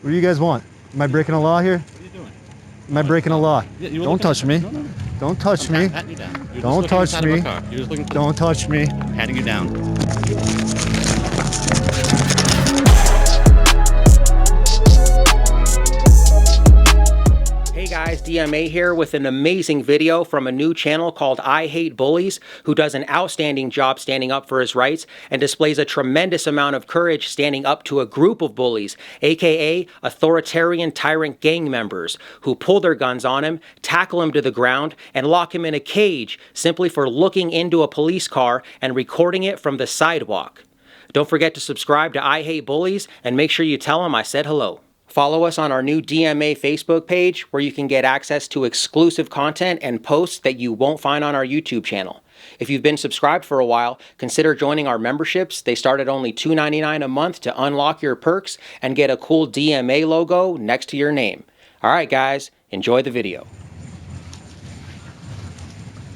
What do you guys want? Am I breaking a law here? What are you doing? Am I breaking a law? Yeah, don't touch me. No. Don't touch me. Patting you down. Don't touch me. Don't touch me. I'm patting you down. Hey guys, DMA here with an amazing video from a new channel called I Hate Bullies, who does an outstanding job standing up for his rights and displays a tremendous amount of courage standing up to a group of bullies, aka authoritarian tyrant gang members, who pull their guns on him, tackle him to the ground, and lock him in a cage simply for looking into a police car and recording it from the sidewalk. Don't forget to subscribe to I Hate Bullies and make sure you tell them I said hello. Follow us on our new DMA Facebook page where you can get access to exclusive content and posts that you won't find on our YouTube channel. If you've been subscribed for a while, consider joining our memberships. They start at only $2.99 a month to unlock your perks and get a cool DMA logo next to your name. All right, guys, enjoy the video.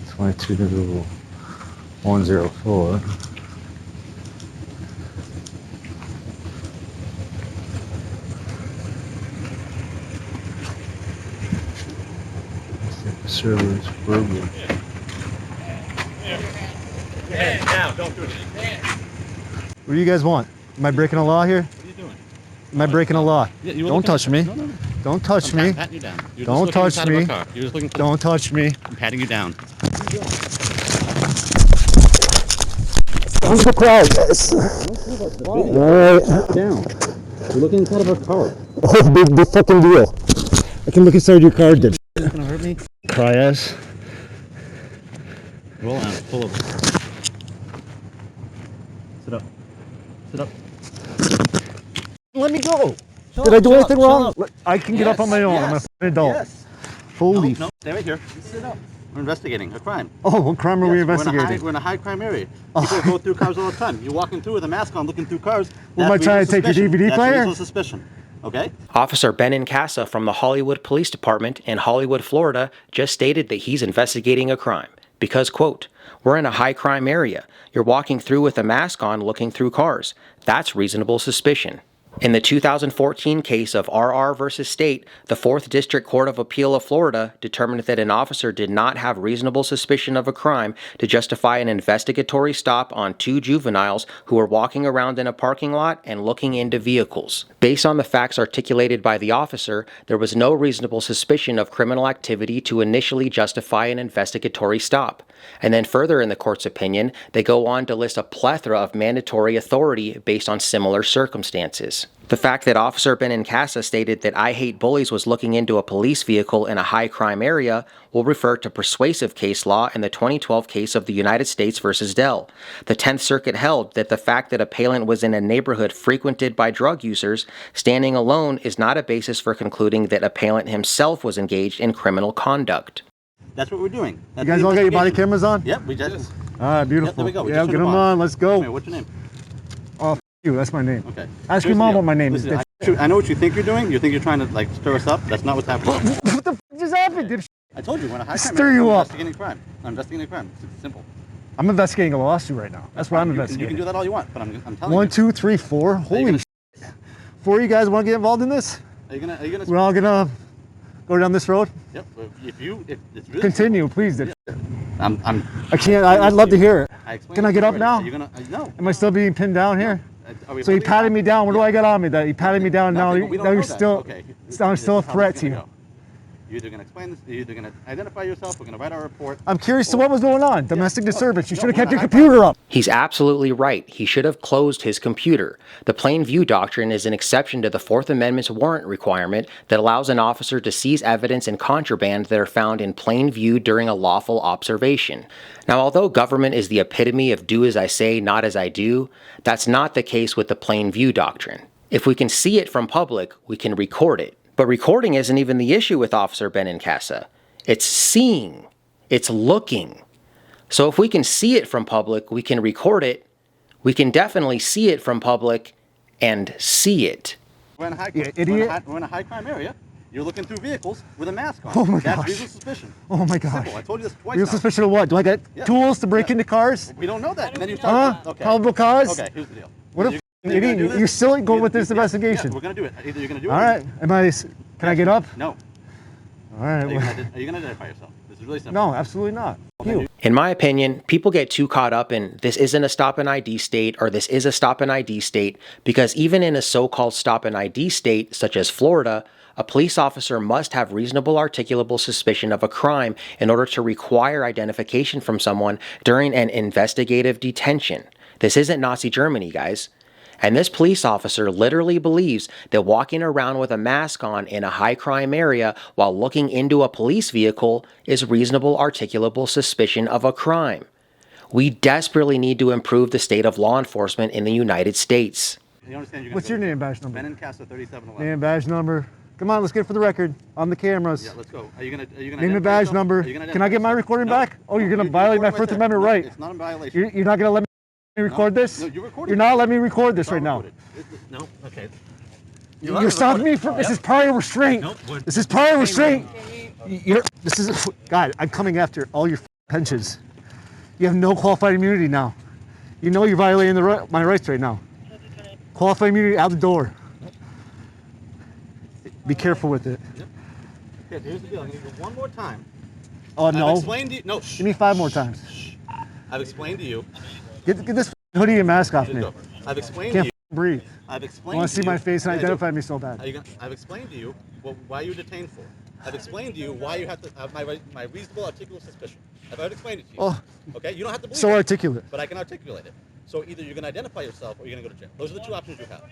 22-104. Servers, burglary. Hands down, don't do it. What do you guys want? Am I breaking a law here? What are you doing? Am I breaking a law? Yeah, don't touch me. No. Don't touch me. I'm patting you down. Don't touch me. Don't touch me. I'm patting you down. I'm surprised, guys. Alright. Down. You're looking inside of a car. Oh, big fucking deal. I can look inside your car, dip. It's gonna hurt me. Cry ass. Roll out. Pull over. Sit up. Sit up. Let me go. Did I do anything wrong? I can get up on my own. Yes. I'm a f***ing adult. Yes. Holy No, stay right here. Sit up. We're investigating a crime. Oh, what crime are we investigating? We're in a high crime area. People go through cars all the time. You're walking through with a mask on, looking through cars. What, am I trying to take your DVD player? That's reasonable suspicion. Okay? Officer Benincasa from the Hollywood Police Department in Hollywood, Florida, just stated that he's investigating a crime. Because, quote, "We're in a high crime area. You're walking through with a mask on looking through cars. That's reasonable suspicion." In the 2014 case of R.R. versus State, the 4th District Court of Appeal of Florida determined that an officer did not have reasonable suspicion of a crime to justify an investigatory stop on 2 juveniles who were walking around in a parking lot and looking into vehicles. Based on the facts articulated by the officer, there was no reasonable suspicion of criminal activity to initially justify an investigatory stop. And then further in the court's opinion, they go on to list a plethora of mandatory authority based on similar circumstances. The fact that Officer Benincasa stated that I Hate Bullies was looking into a police vehicle in a high crime area will refer to persuasive case law in the 2012 case of the United States versus Dell. The 10th Circuit held that the fact that appellant was in a neighborhood frequented by drug users standing alone is not a basis for concluding that appellant himself was engaged in criminal conduct. That's what we're doing. That's You guys all got your body cameras on? Yep, we just. Alright, beautiful. Yep, there we go. Yeah, get them on. Let's go. Come here, what's your name? Oh, you. That's my name. Okay. Ask your mom what my name is. Listen, I know what you think you're doing. You think you're trying to like stir us up. That's not what's happening. What the f just happened, dipshit? I told you we're in a high crime. Stir you up. Investigating crime. I'm investigating a crime. It's simple. I'm investigating a lawsuit right now. That's what I'm investigating. You can do that all you want, but I'm telling you. 1, 2, 3, 4. Holy shit. 4 of you guys want to get involved in this? Are you gonna? We're all gonna go down this road? Yep. If it's really continue, please. Yeah. I can't. I'd love to hear it. Can I get up now? Are you gonna? No. Am I still being pinned down here? No. So he patted me down. What do I got on me? That he patted me down. Now you're still. Okay. I'm still a threat to you. You're either gonna explain this. You're either gonna identify yourself. We're gonna write our report. I'm curious to what was going on. Domestic disturbance. You should have kept your computer up. He's absolutely right. He should have closed his computer. The plain view doctrine is an exception to the 4th Amendment's warrant requirement that allows an officer to seize evidence and contraband that are found in plain view during a lawful observation. Now, although government is the epitome of do as I say, not as I do, that's not the case with the plain view doctrine. If we can see it from public, we can record it. But recording isn't even the issue with Officer Benincasa. It's seeing. It's looking. So if we can see it from public, we can record it. We can definitely see it from public and see it. We're in a high crime area. You're looking through vehicles with a mask on. Oh my That's gosh. reasonable suspicion. Oh my gosh. Simple. I told you this twice. Real suspicion of what? Do I get tools to break into cars? We don't know that. And then you Probable cause? Okay, here's the deal. What if Idiot, you're still going with this investigation. Yeah, we're gonna do it. Either you're gonna do it. All right. Can I get up? No. All right. Are you gonna identify yourself? This is really simple. No, absolutely not. You. In my opinion, people get too caught up in this isn't a stop and ID state or this is a stop and ID state because even in a so-called stop and ID state such as Florida, a police officer must have reasonable articulable suspicion of a crime in order to require identification from someone during an investigative detention. This isn't Nazi Germany, guys. And this police officer literally believes that walking around with a mask on in a high crime area while looking into a police vehicle is reasonable articulable suspicion of a crime. We desperately need to improve the state of law enforcement in the United States. You understand What's your name, badge number? Benincasa 3711. Name, badge number. Come on, let's get it for the record. On the cameras. Yeah, let's go. Are you gonna name and badge number. Can I get my recording back? Oh, you're gonna violate my First Amendment right. It's not a violation. You're not gonna let me record this? No, you're recording. You're not letting me record this right now. No, okay. You're stopping me from. This is prior restraint. This is prior restraint. This is. God, I'm coming after all your pensions. You have no qualified immunity now. You know you're violating my rights right now. Qualified immunity out the door. Be careful with it. Okay, here's the deal. I'm gonna give you one more time. Oh no. I've explained to you. No. Give me 5 more times. I've explained to you. Get this hoodie and mask off me. I've explained Can't to you. breathe. I've explained. I want to see my face and identify me so bad. I've explained to you why you're detained for. I've explained to you why you have to have my reasonable articulable suspicion. I've already explained it to you. Oh, okay, you don't have to believe so it, articulate. but I can articulate it. So either you're going to identify yourself or you're going to go to jail. Those are the two options you have.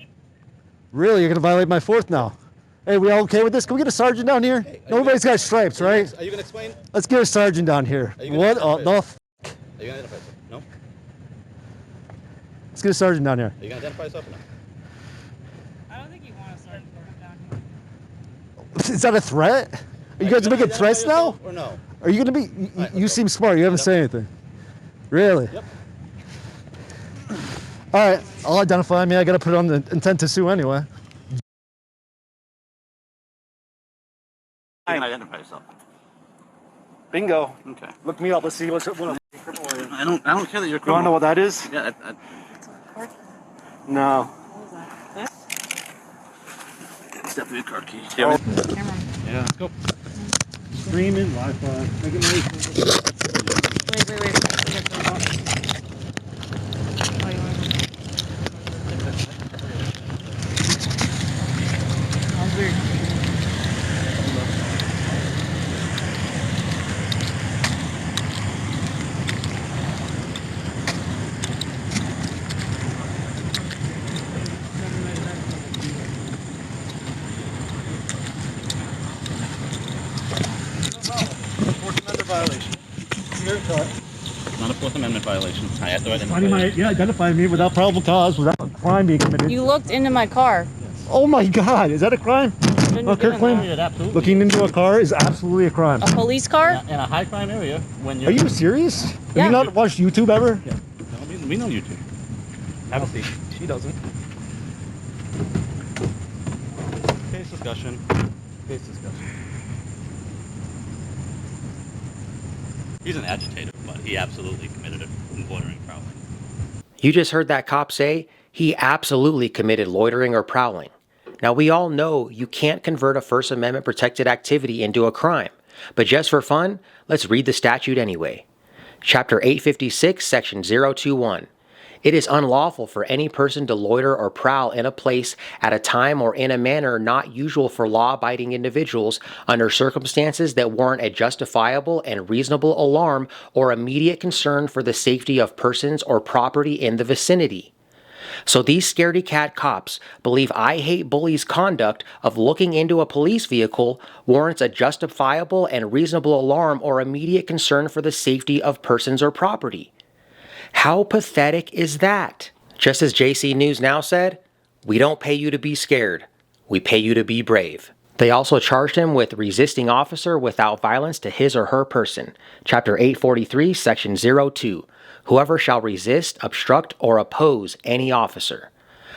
Really? You're going to violate my 4th now? Hey, we all okay with this? Can we get a sergeant down here? Hey, Nobody's got stripes, right? Are you going to explain? Let's get a sergeant down here. What? Oh, no. Are you going to identify yourself? No? Let's get a sergeant down here. Are you going to identify yourself or no? I don't think you want a sergeant to come down here. Is that a threat? Are you guys making threats now? Or no? Are you going to be... You seem smart. You haven't said anything. Really? Yep. All right. I'll identify me. I got to put on the intent to sue anyway. You can identify yourself. Bingo. Okay. Look me up. Let's see what's up. I don't care that you're a criminal. You want to know what that is? Yeah. No. It's definitely a car key. Oh. Yeah. Let's go. Streaming, Wi-Fi. Make it nice. Wait. Oh, you want to Sounds weird. Violation. Not a Fourth Amendment violation. I have to identify. Identify me without probable cause, without a crime being committed. You looked into my car. Oh my God, is that a crime? Absolutely. Looking into a car is absolutely a crime. A police car? In a high crime area, when you're. Are you serious? Yeah. Have you not watched YouTube ever? Yeah. No, we know YouTube. Obviously, she doesn't. Case discussion. He's an agitator, but he absolutely committed a loitering prowling. You just heard that cop say he absolutely committed loitering or prowling. Now, we all know you can't convert a First Amendment protected activity into a crime, but just for fun, let's read the statute anyway. Chapter 856, Section 021. It is unlawful for any person to loiter or prowl in a place at a time or in a manner not usual for law-abiding individuals under circumstances that warrant a justifiable and reasonable alarm or immediate concern for the safety of persons or property in the vicinity. So these scaredy cat cops believe I Hate Bullies' conduct of looking into a police vehicle warrants a justifiable and reasonable alarm or immediate concern for the safety of persons or property. How pathetic is that? Just as JC News Now said, we don't pay you to be scared. We pay you to be brave. They also charged him with resisting officer without violence to his or her person. Chapter 843, Section 02. Whoever shall resist, obstruct, or oppose any officer.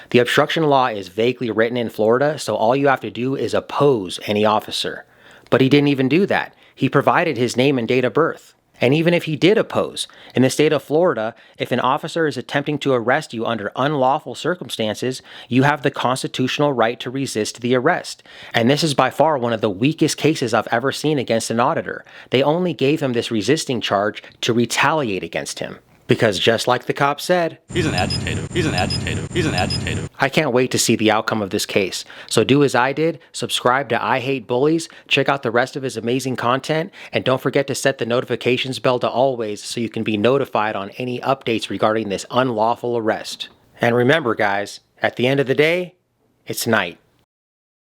The obstruction law is vaguely written in Florida, so all you have to do is oppose any officer. But he didn't even do that. He provided his name and date of birth. And even if he did oppose, in the state of Florida, if an officer is attempting to arrest you under unlawful circumstances, you have the constitutional right to resist the arrest. And this is by far one of the weakest cases I've ever seen against an auditor. They only gave him this resisting charge to retaliate against him. Because just like the cop said, he's an agitator, he's an agitator, he's an agitator. I can't wait to see the outcome of this case. So do as I did, subscribe to I Hate Bullies, check out the rest of his amazing content, and don't forget to set the notifications bell to always so you can be notified on any updates regarding this unlawful arrest. And remember guys, at the end of the day, it's night.